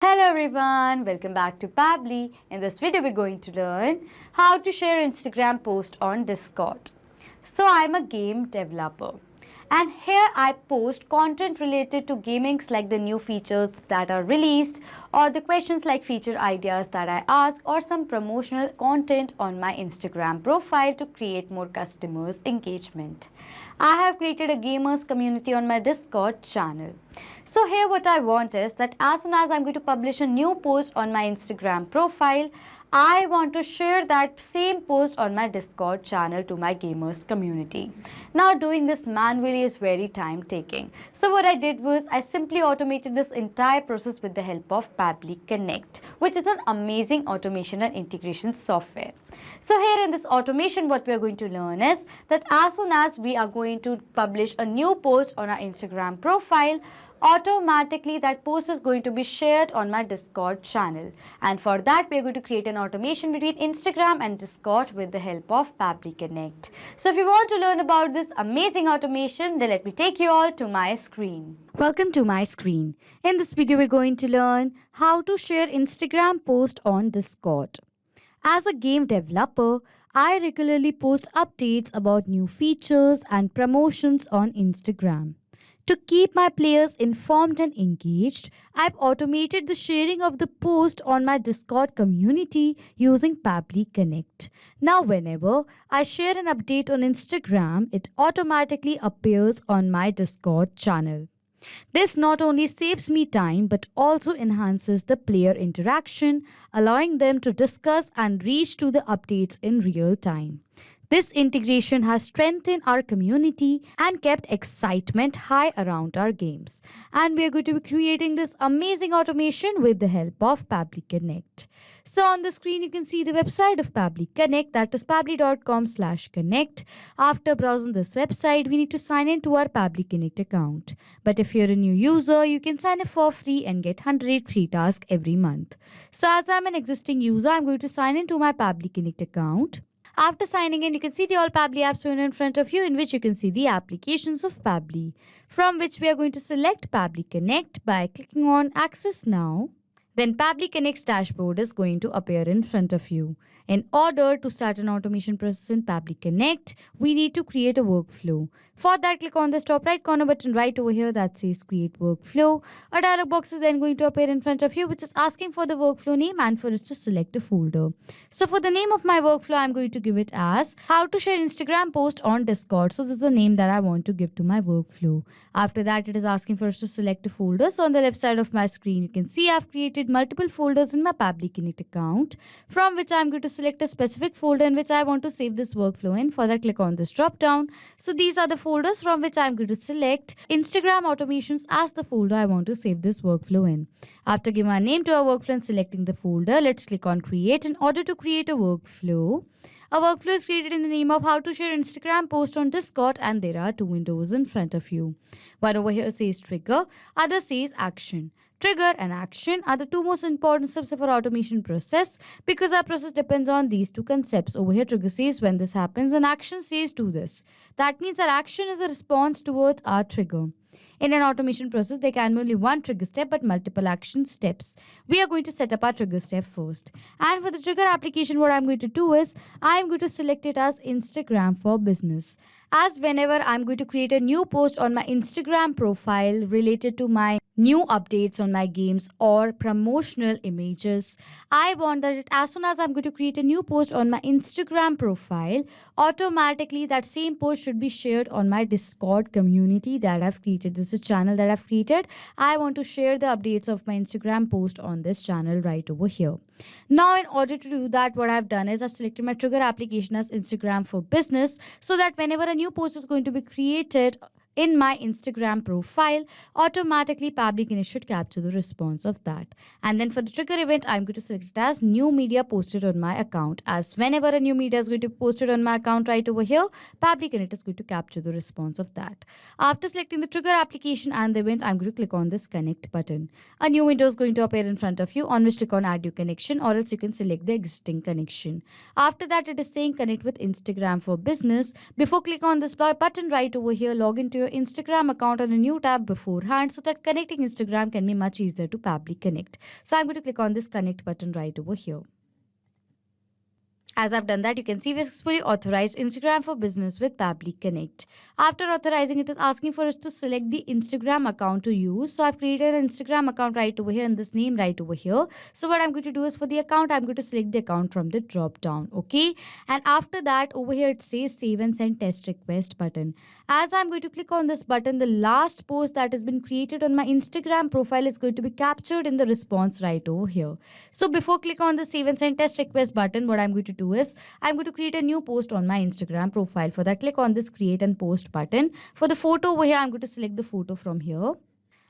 Hello everyone, welcome back to Pabbly. In this video we're going to learn how to share Instagram post on Discord. So I'm a game developer and here I post content related to gamings like the new features that are released or the questions like feature ideas that I ask or some promotional content on my Instagram profile to create more customers' engagement. I have created a gamers community on my Discord channel. So here what I want is that as soon as I'm going to publish a new post on my Instagram profile, I want to share that same post on my Discord channel to my gamers community. Now doing this manually is very time taking. So what I did was I simply automated this entire process with the help of Pabbly Connect, which is an amazing automation and integration software. So here in this automation what we are going to learn is that as soon as we are going to publish a new post on our Instagram profile, automatically that post is going to be shared on my Discord channel, and for that we are going to create an automation between Instagram and Discord with the help of Pabbly Connect. So if you want to learn about this amazing automation, then let me take you all to my screen. Welcome to my screen. In this video we're going to learn how to share Instagram post on Discord. As a game developer, I regularly post updates about new features and promotions on Instagram. To keep my players informed and engaged, I've automated the sharing of the post on my Discord community using Pabbly Connect. Now whenever I share an update on Instagram, it automatically appears on my Discord channel. This not only saves me time but also enhances the player interaction, allowing them to discuss and reach to the updates in real time. This integration has strengthened our community and kept excitement high around our games. And we are going to be creating this amazing automation with the help of Pabbly Connect. So on the screen you can see the website of Pabbly Connect, that is pabbly.com/connect. After browsing this website, we need to sign in to our Pabbly Connect account. But if you're a new user, you can sign up for free and get 100 free tasks every month. So as I'm an existing user, I'm going to sign in to my Pabbly Connect account. After signing in, you can see the all Pabbly apps shown in front of you, in which you can see the applications of Pabbly, from which we are going to select Pabbly Connect by clicking on Access Now. Then Pabbly Connect's dashboard is going to appear in front of you. In order to start an automation process in Pabbly Connect, we need to create a workflow. For that, click on this top right corner button right over here that says Create Workflow. A dialog box is then going to appear in front of you, which is asking for the workflow name and for us to select a folder. So for the name of my workflow, I'm going to give it as How to Share Instagram Post on Discord. So this is the name that I want to give to my workflow. After that, it is asking for us to select a folder. So on the left side of my screen, you can see I've created multiple folders in my Pabbly Connect account, from which I'm going to select a specific folder in which I want to save this workflow in. For that, click on this drop down. So these are the folders from which I'm going to select Instagram automations as the folder I want to save this workflow in. After giving a name to our workflow and selecting the folder, let's click on create. In order to create a workflow is created in the name of How to Share Instagram Post on Discord, and there are two windows in front of you. One over here says trigger, other says action. Trigger and action are the two most important steps of our automation process because our process depends on these two concepts. Over here, trigger says when this happens and action says do this. That means our action is a response towards our trigger. In an automation process, there can be only one trigger step but multiple action steps. We are going to set up our trigger step first. And for the trigger application, what I'm going to do is I'm going to select it as Instagram for Business. As whenever I'm going to create a new post on my Instagram profile related to my new updates on my games or promotional images, I want that as soon as I'm going to create a new post on my Instagram profile, automatically that same post should be shared on my Discord community that I've created. This is a channel that I've created. I want to share the updates of my Instagram post on this channel right over here. Now, in order to do that, what I've done is I've selected my trigger application as Instagram for Business so that whenever a new post is going to be created in my Instagram profile, automatically Pabbly Connect should capture the response of that. And then for the trigger event, I'm going to select it as new media posted on my account, as whenever a new media is going to be posted on my account right over here, Pabbly Connect is going to capture the response of that. After selecting the trigger application and the event, I'm going to click on this connect button. A new window is going to appear in front of you, on which click on add new connection, or else you can select the existing connection. After that, it is saying connect with Instagram for Business. Before click on this button right over here, log into your your Instagram account on a new tab beforehand so that connecting Instagram can be much easier to Pabbly Connect. So I'm going to click on this connect button right over here. As I've done that, you can see we successfully authorized Instagram for Business with Pabbly Connect. After authorizing, it is asking for us to select the Instagram account to use. So I've created an Instagram account right over here and this name right over here. So what I'm going to do is for the account, I'm going to select the account from the drop down. Okay. And after that, over here it says save and send test request button. As I'm going to click on this button, the last post that has been created on my Instagram profile is going to be captured in the response right over here. So before click on the save and send test request button, what I'm going to do is I'm going to create a new post on my Instagram profile. For that, click on this create and post button. For the photo over here, I'm going to select the photo from here.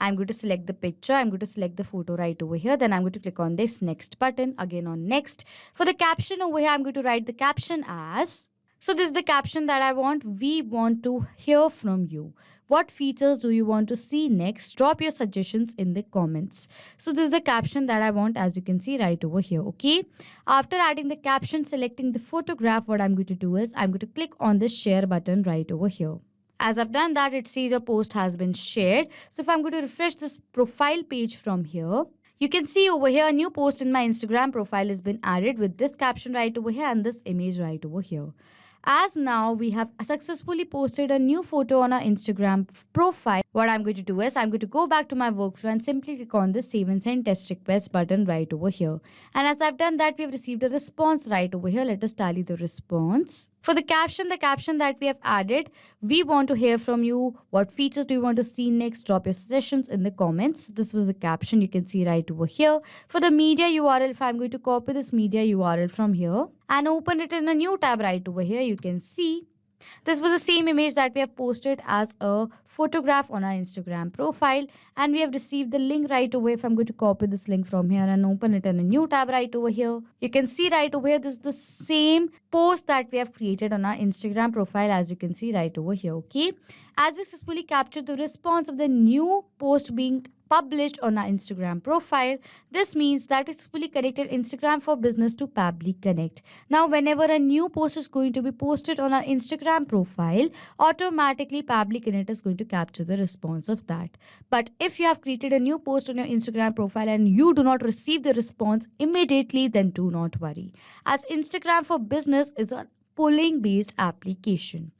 I'm going to select the picture. I'm going to select the photo right over here. Then I'm going to click on this next button. Again on next. For the caption over here, I'm going to write the caption as... So this is the caption that I want. We want to hear from you. What features do you want to see next? Drop your suggestions in the comments. So this is the caption that I want, as you can see right over here. Okay. After adding the caption, selecting the photograph, what I'm going to do is I'm going to click on the share button right over here. As I've done that, it says your post has been shared. So if I'm going to refresh this profile page from here, you can see over here a new post in my Instagram profile has been added with this caption right over here and this image right over here. As now we have successfully posted a new photo on our Instagram profile, what I'm going to do is I'm going to go back to my workflow and simply click on the save and send test request button right over here. And as I've done that, we have received a response right over here. Let us tally the response. For the caption that we have added, we want to hear from you. What features do you want to see next? Drop your suggestions in the comments. This was the caption you can see right over here. For the media URL, if I'm going to copy this media URL from here and open it in a new tab right over here, you can see this was the same image that we have posted as a photograph on our Instagram profile, and we have received the link right away. If I'm going to copy this link from here and open it in a new tab right over here, you can see right over here this is the same post that we have created on our Instagram profile, as you can see right over here. Okay, as we successfully captured the response of the new post being published on our Instagram profile, this means that we successfully connected Instagram for Business to Pabbly Connect. Now, whenever a new post is going to be posted on our Instagram profile, automatically Pabbly Connect is going to capture the response of that. But if you have created a new post on your Instagram profile and you do not receive the response immediately, then do not worry, as Instagram for Business is a polling based application.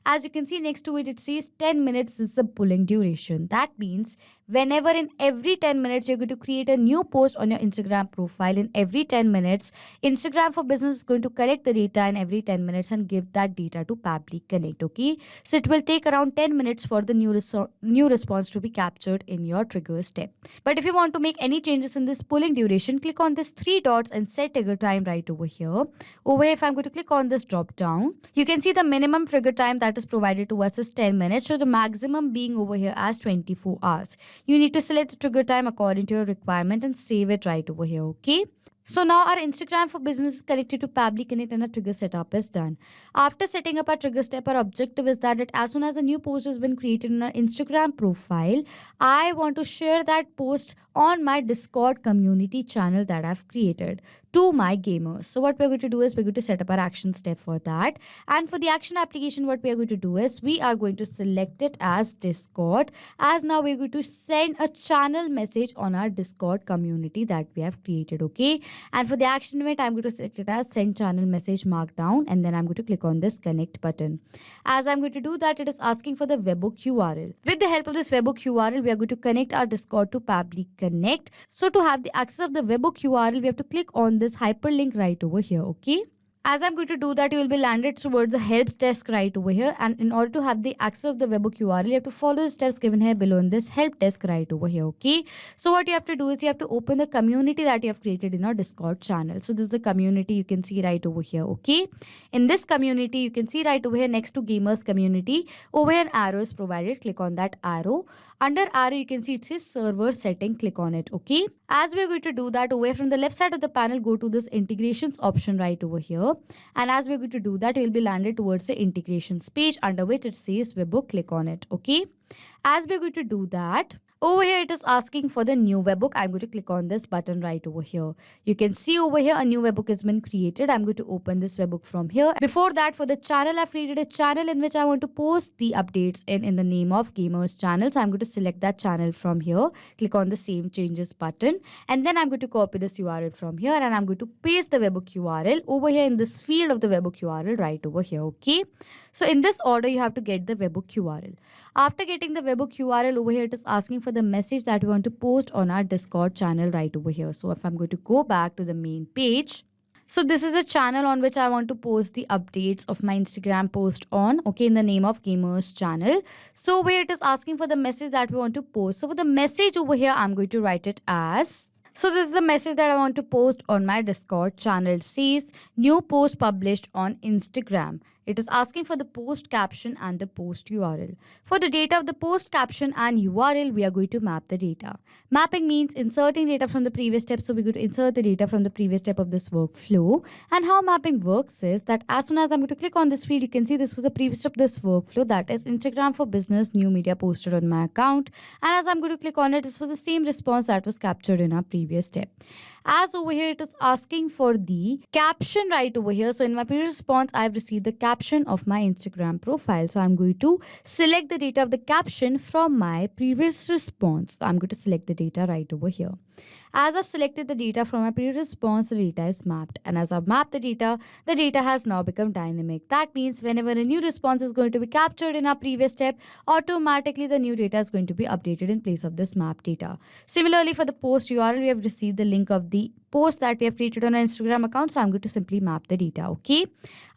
As you can see next to it, it says 10 minutes is the polling duration. That means whenever in every 10 minutes, you're going to create a new post on your Instagram profile. In every 10 minutes, Instagram for Business is going to collect the data in every 10 minutes and give that data to Pabbly Connect. Okay, so it will take around 10 minutes for the new response to be captured in your trigger step. But if you want to make any changes in this polling duration, click on this three dots and set trigger time right over here. Over here, if I'm going to click on this drop down, you can see the minimum trigger time that is provided to us is 10 minutes. So the maximum being over here as 24 hours. You need to select the trigger time according to your requirement and save it right over here. Okay. So now our Instagram for Business is connected to Pabbly Connect and our trigger setup is done. After setting up our trigger step, our objective is that as soon as a new post has been created in our Instagram profile, I want to share that post on my Discord community channel that I've created to my gamers. So what we're going to do is we're going to set up our action step for that. And for the action application, what we are going to do is we are going to select it as Discord, as now we're going to send a channel message on our Discord community that we have created. Okay. And for the action event, I'm going to select it as send channel message markdown, and then I'm going to click on this connect button. As I'm going to do that, it is asking for the webhook URL. With the help of this webhook URL, we are going to connect our Discord to Pabbly Connect. So to have the access of the webhook URL, we have to click on this hyperlink right over here. Okay. As I'm going to do that, you will be landed towards the help desk right over here. And in order to have the access of the webhook URL, you have to follow the steps given here below in this help desk right over here. Okay. So what you have to do is you have to open the community that you have created in our Discord channel. So this is the community you can see right over here. Okay. In this community, you can see right over here next to gamers community, over here an arrow is provided. Click on that arrow. Under arrow, you can see it says server setting. Click on it. Okay. As we're going to do that, over from the left side of the panel, go to this integrations option right over here. And as we're going to do that, you'll be landed towards the integrations page under which it says webhook. Click on it. Okay. As we're going to do that, Over here, it is asking for the new webbook. I'm going to click on this button right over here. You can see over here a new webbook has been created. I'm going to open this webbook from here. Before that, for the channel, I've created a channel in which I want to post the updates in the name of Gamers Channel. So I'm going to select that channel from here. Click on the Save Changes button. And then I'm going to copy this URL from here and I'm going to paste the webbook URL over here in this field of the webbook URL right over here. Okay. So in this order, you have to get the webbook URL. After getting the webbook URL over here, it is asking for the message that we want to post on our Discord channel right over here. So if I'm going to go back to the main page, so this is a channel on which I want to post the updates of my Instagram post on, okay, in the name of Gamers Channel. So where it is asking for the message that we want to post. So for the message over here, I'm going to write it as... So this is the message that I want to post on my Discord channel. It says new post published on Instagram. It is asking for the post caption and the post URL. For the data of the post caption and URL, we are going to map the data. Mapping means inserting data from the previous step. So we're going to insert the data from the previous step of this workflow. And how mapping works is that as soon as I'm going to click on this field, you can see this was the previous step of this workflow. That is Instagram for Business, new media posted on my account. And as I'm going to click on it, this was the same response that was captured in our previous step. As over here, it is asking for the caption right over here. So in my previous response, I've received the caption of my Instagram profile. So I'm going to select the data of the caption from my previous response. So I'm going to select the data right over here. As I've selected the data from my previous response, the data is mapped. And as I've mapped the data has now become dynamic. That means whenever a new response is going to be captured in our previous step, automatically the new data is going to be updated in place of this map data. Similarly, for the post URL, we have received the link of the post that we have created on our Instagram account. So I'm going to simply map the data. Okay.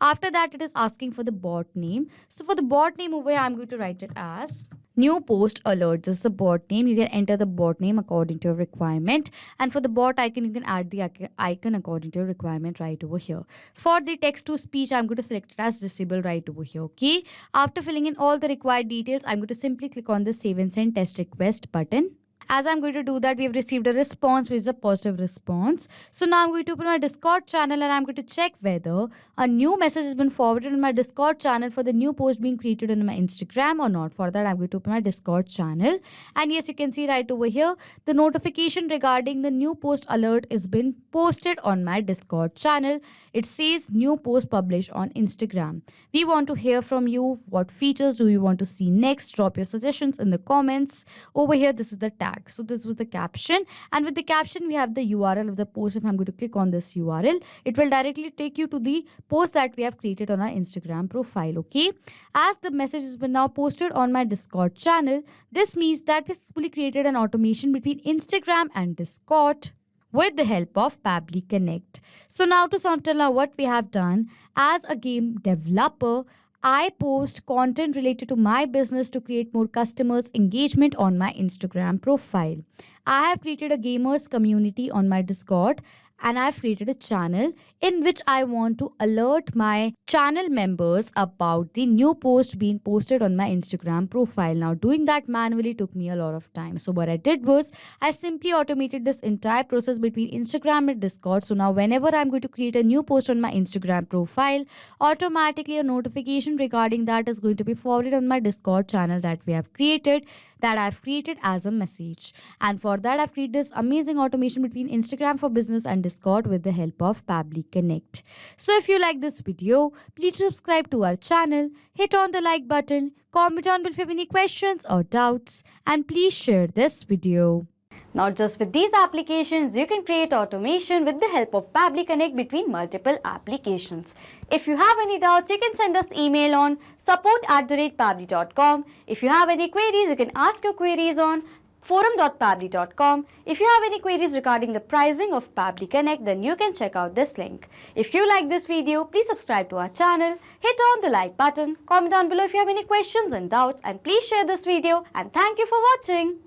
After that, it is asking for the bot name. So for the bot name over here, I'm going to write it as new post alert. This is the bot name. You can enter the bot name according to your requirement. And for the bot icon, you can add the icon according to your requirement right over here. For the text to speech, I'm going to select it as disable right over here. Okay. After filling in all the required details, I'm going to simply click on the save and send test request button. As I'm going to do that, we have received a response, which is a positive response. So now I'm going to open my Discord channel and I'm going to check whether a new message has been forwarded in my Discord channel for the new post being created on my Instagram or not. For that, I'm going to open my Discord channel. And yes, you can see right over here, the notification regarding the new post alert has been posted on my Discord channel. It says new post published on Instagram. We want to hear from you. What features do you want to see next? Drop your suggestions in the comments. Over here, this is the tag. So this was the caption, and with the caption we have the URL of the post. If I'm going to click on this URL, it will directly take you to the post that we have created on our Instagram profile. Okay, as the message has been now posted on my Discord channel, this means that we successfully created an automation between Instagram and Discord with the help of Pabbly Connect. So now to sum up what we have done as a game developer, I post content related to my business to create more customers' engagement on my Instagram profile. I have created a gamers community on my Discord and I've created a channel in which I want to alert my channel members about the new post being posted on my Instagram profile. Now, doing that manually took me a lot of time. So what I did was I simply automated this entire process between Instagram and Discord. So now whenever I'm going to create a new post on my Instagram profile, automatically a notification regarding that is going to be forwarded on my Discord channel that I've created as a message. And for that, I've created this amazing automation between Instagram for Business and Discord with the help of Pabbly Connect. So if you like this video, please subscribe to our channel, hit on the like button, comment down below if you have any questions or doubts, and please share this video. Not just with these applications, you can create automation with the help of Pabbly Connect between multiple applications. If you have any doubts, you can send us email on support@pabbly.com. If you have any queries, you can ask your queries on forum.pabbly.com. If you have any queries regarding the pricing of Pabbly Connect, then you can check out this link. If you like this video, please subscribe to our channel, hit on the like button, comment down below if you have any questions and doubts, and please share this video, and thank you for watching.